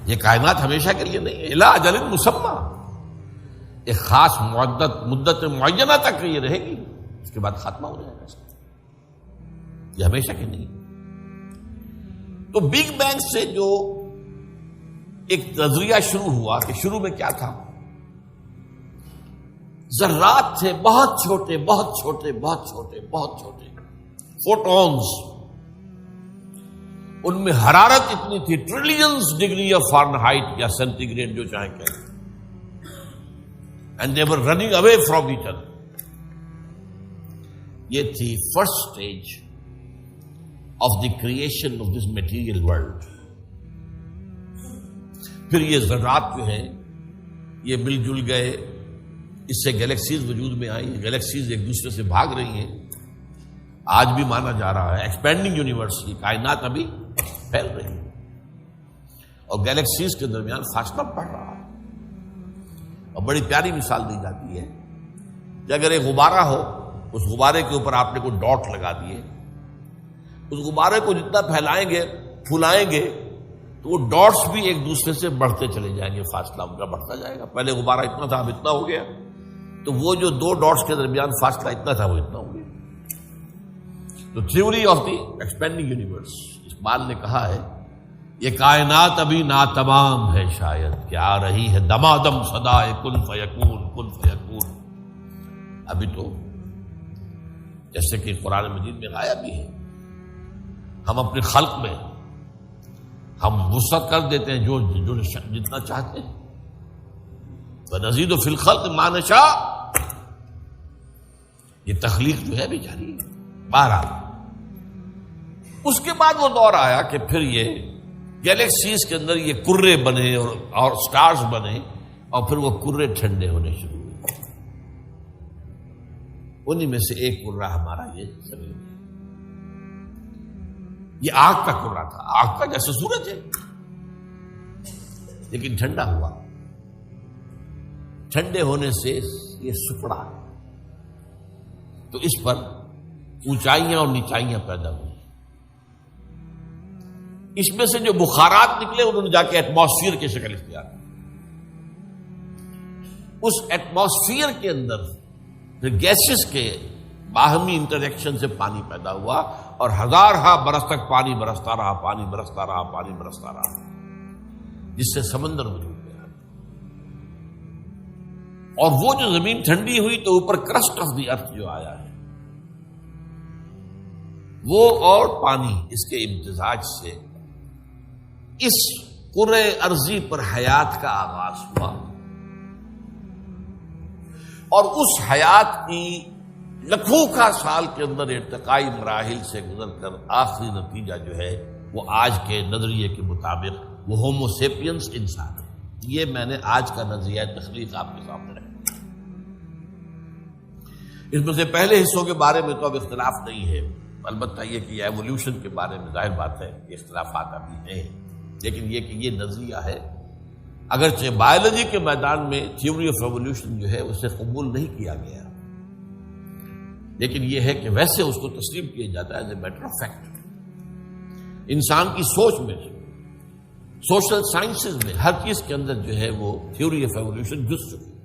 یہ کائنات ہمیشہ کے لیے نہیں ہے، الی اجل مسمی، ایک خاص مدت معینہ تک یہ رہے گی، اس کے بعد خاتمہ ہو جائے گا، یہ ہمیشہ کے نہیں۔ تو بگ بینگ سے جو ایک نظریہ شروع ہوا کہ شروع میں کیا تھا، ذرات تھے، بہت چھوٹے بہت چھوٹے بہت چھوٹے بہت چھوٹے، فوٹونز، ان میں حرارت اتنی تھی، ٹریلینز ڈگری آف فارنہائٹ یا سینٹی گریڈ جو چاہیں کہیں، and they were running away from each other. یہ تھی first stage of the creation of this material world. پھر یہ ذرات جو ہیں یہ مل جل گئے، اس سے گیلیکسیز وجود میں آئی، گیلیکسیز ایک دوسرے سے بھاگ رہی ہیں، آج بھی مانا جا رہا ہے ایکسپینڈنگ یونیورس، یہ کائنات ابھی پھیل رہی ہے اور گیلیکسیز کے درمیان فاصلہ بڑھ رہا ہے۔ اور بڑی پیاری مثال دی جاتی ہے کہ اگر ایک غبارہ ہو، اس غبارے کے اوپر آپ نے کوئی ڈاٹ لگا دیے، اس غبارے کو جتنا پھیلائیں گے پھولائیں گے تو وہ ڈاٹس بھی ایک دوسرے سے بڑھتے چلے جائیں گے، فاصلہ ان کا بڑھتا جائے گا۔ پہلے غبارہ اتنا تھا، اب اتنا ہو گیا، تو وہ جو دو ڈاٹس کے درمیان فاصلہ اتنا تھا وہ اتنا ہو گیا۔ تو theory of the expanding universe, Iqbal نے کہا ہے یہ کائنات ابھی ناتمام ہے، شاید کہ آ رہی ہے دمادم صدائے کن فیکون کن فیکون۔ ابھی تو جیسے کہ قرآن مجید میں آیا بھی ہے، ہم اپنے خلق میں ہم وسعت کر دیتے ہیں جو جتنا چاہتے ہیں، وَنَزِيدُ فِي الْخَلْقِ مَا نَشَاءُ، یہ تخلیق جو ہے بھی جاری ہے۔ بہرحال اس کے بعد وہ دور آیا کہ پھر یہ گیلیکسیز کے اندر یہ کرے بنے اور سٹارز بنے، اور پھر وہ کرے ٹھنڈے ہونے شروع ہوئے۔ انہی میں سے ایک کرہ ہمارا یہ زمین ہے۔ یہ آگ کا کرہ تھا، آگ کا جیسے سورج ہے، لیکن ٹھنڈا ہوا، ٹھنڈے ہونے سے یہ سکڑا، تو اس پر اونچائیاں اور نیچائیاں پیدا ہوئی۔ اس میں سے جو بخارات نکلے انہوں نے جا کے ایٹماسفیئر کی شکل اختیار کی۔ اس ایٹماسفیئر کے اندر پھر گیسز کے باہمی انٹریکشن سے پانی پیدا ہوا، اور ہزارہا برس تک پانی برستا رہا، پانی برستا رہا، پانی برستا رہا، جس سے سمندر وجود میں آیا۔ اور وہ جو زمین ٹھنڈی ہوئی تو اوپر کرسٹ آف دی ارتھ جو آیا ہے، وہ اور پانی اس کے امتزاج سے اس کرۂ ارضی پر حیات کا آغاز ہوا، اور اس حیات کی لکھوں کا سال کے اندر ارتقائی مراحل سے گزر کر آخری نتیجہ جو ہے وہ آج کے نظریے کے مطابق وہ ہومو سیپینس انسان ہے۔ یہ میں نے آج کا نظریہ تخلیق آپ کے سامنے رکھا۔ اس میں سے پہلے حصوں کے بارے میں تو اب اختلاف نہیں ہے، البتہ یہ کہ ایوولوشن کے بارے میں ظاہر بات ہے کہ اختلافات ابھی ہیں، لیکن یہ کہ یہ نظریہ ہے، اگرچہ بایولوجی کے میدان میں تھیوری آف ایوولوشن جو ہے اسے قبول نہیں کیا گیا، لیکن یہ ہے کہ ویسے اس کو تسلیم کیا جاتا ہے as a matter of fact. انسان کی سوچ میں، سوشل سائنسز میں ہر چیز کے اندر جو ہے وہ تھیوری آف ایوولوشن گھس چکی ہے۔